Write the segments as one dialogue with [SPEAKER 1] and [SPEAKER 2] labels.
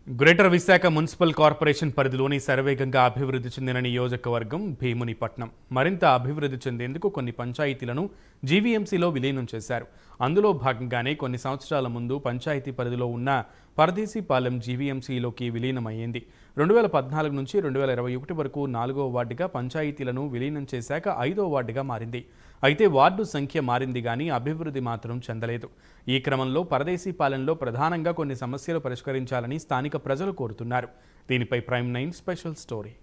[SPEAKER 1] Greater Visakha municipal corporation పరిధిలోని శరవేగంగా అభివృద్ధి చెందిన నియోజకవర్గం భీమునిపట్నం. మరింత అభివృద్ధి చెందేందుకు కొన్ని పంచాయతీలను జీవీఎంసీలో విలీనం చేశారు. అందులో భాగంగానే కొన్ని సంవత్సరాల ముందు పంచాయతీ పరిధిలో ఉన్న పరదేశీపాలెం జీవీఎంసీలోకి విలీనమయ్యింది. 2014 నుంచి 2021 వరకు 4వ వార్డుగా పంచాయతీలను విలీనం చేశాక 5వ వార్డుగా మారింది. అయితే వార్డు సంఖ్య మారింది కానీ అభివృద్ధి మాత్రం చెందలేదు. ఈ క్రమంలో పరదేశీపాలెంలో ప్రధానంగా కొన్ని సమస్యలు పరిష్కరించాలని స్థానిక ప్రజలు కోరుతున్నారు. దీనిపై ప్రైమ్ 9 స్పెషల్ స్టోరీ.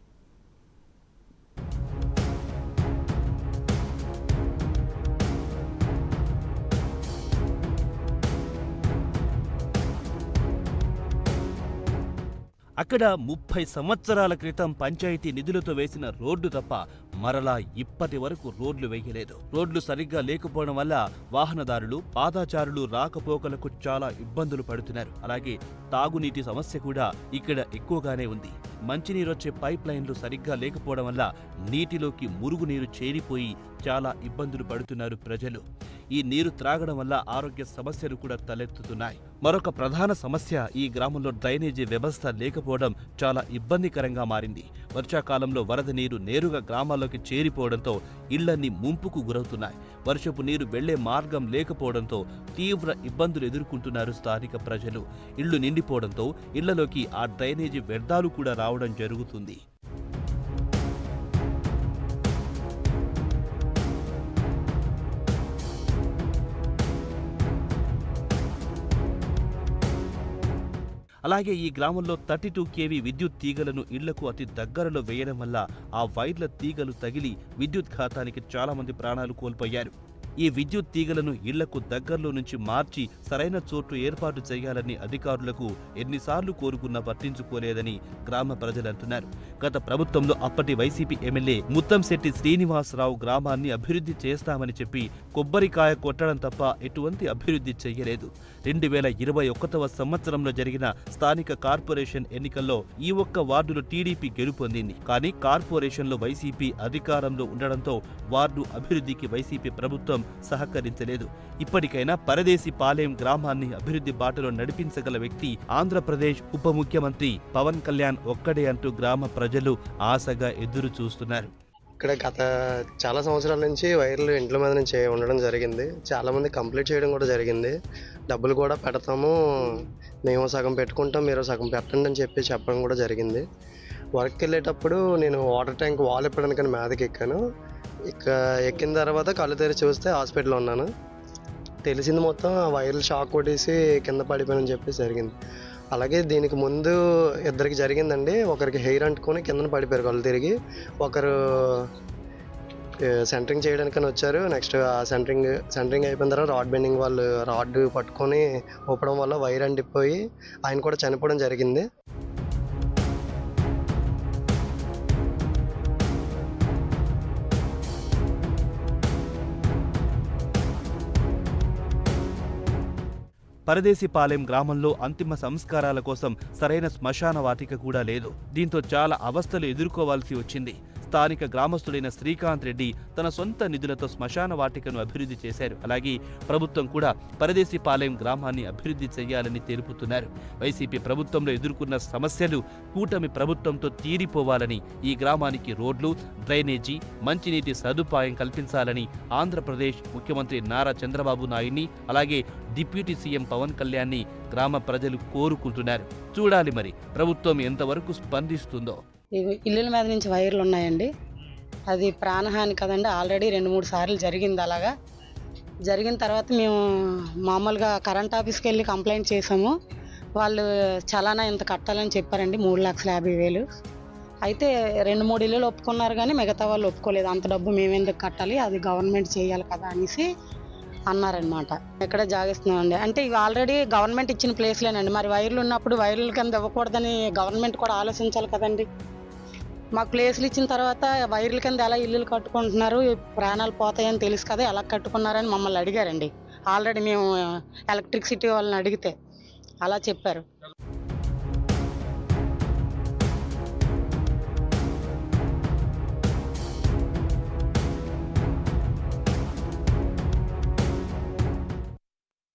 [SPEAKER 2] అక్కడ 30 సంవత్సరాల క్రితం పంచాయతీ నిధులతో వేసిన రోడ్డు తప్ప మరలా ఇప్పటి వరకు రోడ్లు వేయలేదు. రోడ్లు సరిగ్గా లేకపోవడం వల్ల వాహనదారులు, పాదాచారులు రాకపోకలకు చాలా ఇబ్బందులు పడుతున్నారు. అలాగే తాగునీటి సమస్య కూడా ఇక్కడ ఎక్కువగానే ఉంది. మంచినీరొచ్చే పైప్ లైన్లు సరిగ్గా లేకపోవడం వల్ల నీటిలోకి మురుగునీరు చేరిపోయి చాలా ఇబ్బందులు పడుతున్నారు ప్రజలు. ఈ నీరు త్రాగడం వల్ల ఆరోగ్య సమస్యలు కూడా తలెత్తుతున్నాయి. మరొక ప్రధాన సమస్య ఈ గ్రామంలో డ్రైనేజీ వ్యవస్థ లేకపోవడం చాలా ఇబ్బందికరంగా మారింది. వర్షాకాలంలో వరద నీరు నేరుగా గ్రామాల్లోకి చేరిపోవడంతో ఇళ్లన్నీ ముంపుకు గురవుతున్నాయి. వర్షపు నీరు వెళ్లే మార్గం లేకపోవడంతో తీవ్ర ఇబ్బందులు ఎదుర్కొంటున్నారు స్థానిక ప్రజలు. ఇళ్లు నిండిపోవడంతో ఇళ్లలోకి ఆ డ్రైనేజీ వ్యర్థాలు కూడా రావడం జరుగుతుంది. అలాగే ఈ గ్రామంలో 32 kV విద్యుత్ తీగలను ఇళ్లకు అతి దగ్గరలో వేయడం వల్ల ఆ వైర్ల తీగలు తగిలి విద్యుత్ ఘాతానికి చాలా మంది ప్రాణాలు కోల్పోయారు. ఈ విద్యుత్ తీగలను ఇళ్లకు దగ్గరలో నుంచి మార్చి సరైన చోటు ఏర్పాటు చేయాలని అధికారులకు ఎన్నిసార్లు కోరుకున్నా పట్టించుకోలేదని గ్రామ ప్రజలంటున్నారు. గత ప్రభుత్వంలో అప్పటి వైసీపీ ఎమ్మెల్యే ముత్తంశెట్టి శ్రీనివాసరావు గ్రామాన్ని అభివృద్ధి చేస్తామని చెప్పి కొబ్బరికాయ కొట్టడం తప్ప ఎటువంటి అభివృద్ధి చేయలేదు. 2021వ సంవత్సరంలో జరిగిన స్థానిక కార్పొరేషన్ ఎన్నికల్లో ఈ ఒక్క వార్డులో టీడీపీ గెలుపొందింది. కానీ కార్పొరేషన్లో వైసీపీ అధికారంలో ఉండడంతో వార్డు అభివృద్ధికి వైసీపీ ప్రభుత్వం సహకరించలేదు. ఇప్పటికైనా పరదేశీపాలెం గ్రామాన్ని అభివృద్ధి బాటలో నడిపించగల వ్యక్తి ఆంధ్రప్రదేశ్ ఉప ముఖ్యమంత్రి పవన్ కళ్యాణ్ ఒక్కడే అంటూ గ్రామ ప్రజలు ఆశగా ఎదురు చూస్తున్నారు.
[SPEAKER 3] ఇక్కడ గత చాలా సంవత్సరాల నుంచి వైర్లు ఇంట్ల మీద నుంచి ఉండడం జరిగింది. చాలామంది కంప్లీట్ చేయడం కూడా జరిగింది. డబ్బులు కూడా పెడతాము, మేము సగం పెట్టుకుంటాం, మీరు సగం పెట్టండి అని చెప్పడం కూడా జరిగింది. వర్క్కి వెళ్ళేటప్పుడు నేను వాటర్ ట్యాంక్ వాల్ ఇప్పడానికని మీదకి ఎక్కాను. ఎక్కిన తర్వాత కళ్ళు తెరిచి చూస్తే హాస్పిటల్లో ఉన్నాను. తెలిసింది మొత్తం వైర్లు షాక్ కొట్టేసి కింద పడిపోయానని చెప్పి జరిగింది. అలాగే దీనికి ముందు ఇద్దరికి జరిగిందండి. ఒకరికి హెయిర్ అంటుకొని కిందన పడిపోయారు కళ్ళు తిరిగి. ఒకరు సెంటరింగ్ చేయడానికని వచ్చారు. నెక్స్ట్ ఆ సెంటరింగ్ అయిపోయిన తర్వాత రాడ్ బెండింగ్ వాళ్ళు రాడ్ పట్టుకొని ఊపడం వల్ల వైర్ అంటిపోయి ఆయన కూడా చనిపోవడం జరిగింది.
[SPEAKER 2] పరదేశీపాలెం గ్రామంలో అంతిమ సంస్కారాల కోసం సరైన శ్మశాన వాటిక కూడా లేదు. దీంతో చాలా అవస్థలు ఎదుర్కోవాల్సి వచ్చింది. స్థానిక గ్రామస్తుడైన శ్రీకాంత్ రెడ్డి తన సొంత నిధులతో శ్మశాన వాటికను అభివృద్ధి చేశారు. అలాగే ప్రభుత్వం కూడా పరదేశీపాలెం గ్రామాన్ని అభివృద్ధి చేయాలని తెలుపుతున్నారు. వైసీపీ ప్రభుత్వంలో ఎదుర్కొన్న సమస్యలు కూటమి ప్రభుత్వంతో తీరిపోవాలని, ఈ గ్రామానికి రోడ్లు, డ్రైనేజీ, మంచినీటి సదుపాయం కల్పించాలని ఆంధ్రప్రదేశ్ ముఖ్యమంత్రి నారా చంద్రబాబు నాయుడిని, అలాగే డిప్యూటీ సీఎం పవన్ కళ్యాణ్ని గ్రామ ప్రజలు కోరుకుంటున్నారు. చూడాలి మరి ప్రభుత్వం ఎంతవరకు స్పందిస్తుందో.
[SPEAKER 4] ఇల్లుల మీద నుంచి వైర్లు ఉన్నాయండి. అది ప్రాణహాని కదండి. ఆల్రెడీ 2-3 సార్లు జరిగింది. అలాగా జరిగిన తర్వాత మేము మామూలుగా కరెంట్ ఆఫీస్కి వెళ్ళి కంప్లైంట్ చేసాము. వాళ్ళు చలానా ఇంత కట్టాలని చెప్పారండి, 3,50,000. అయితే 2-3 ఇల్లులు ఒప్పుకున్నారు కానీ మిగతా వాళ్ళు ఒప్పుకోలేదు. అంత డబ్బు మేమెందుకు కట్టాలి, అది గవర్నమెంట్ చేయాలి కదా అనేసి అన్నారనమాట. ఎక్కడ జాగిస్తున్నామండి అంటే ఇవి ఆల్రెడీ గవర్నమెంట్ ఇచ్చిన ప్లేస్లేనండి. మరి వైర్లు ఉన్నప్పుడు వైర్ల కింద ఇవ్వకూడదని గవర్నమెంట్ కూడా ఆలోచించాలి కదండి. మాకు ప్లేస్లు ఇచ్చిన తర్వాత వైర్ల కింద ఎలా ఇల్లులు కట్టుకుంటున్నారు, ప్రాణాలు పోతాయని తెలుసు కదా, ఎలా కట్టుకున్నారని మమ్మల్ని అడిగారండి. ఆల్రెడీ మేము ఎలక్ట్రిసిటీ వాళ్ళని అడిగితే అలా చెప్పారు.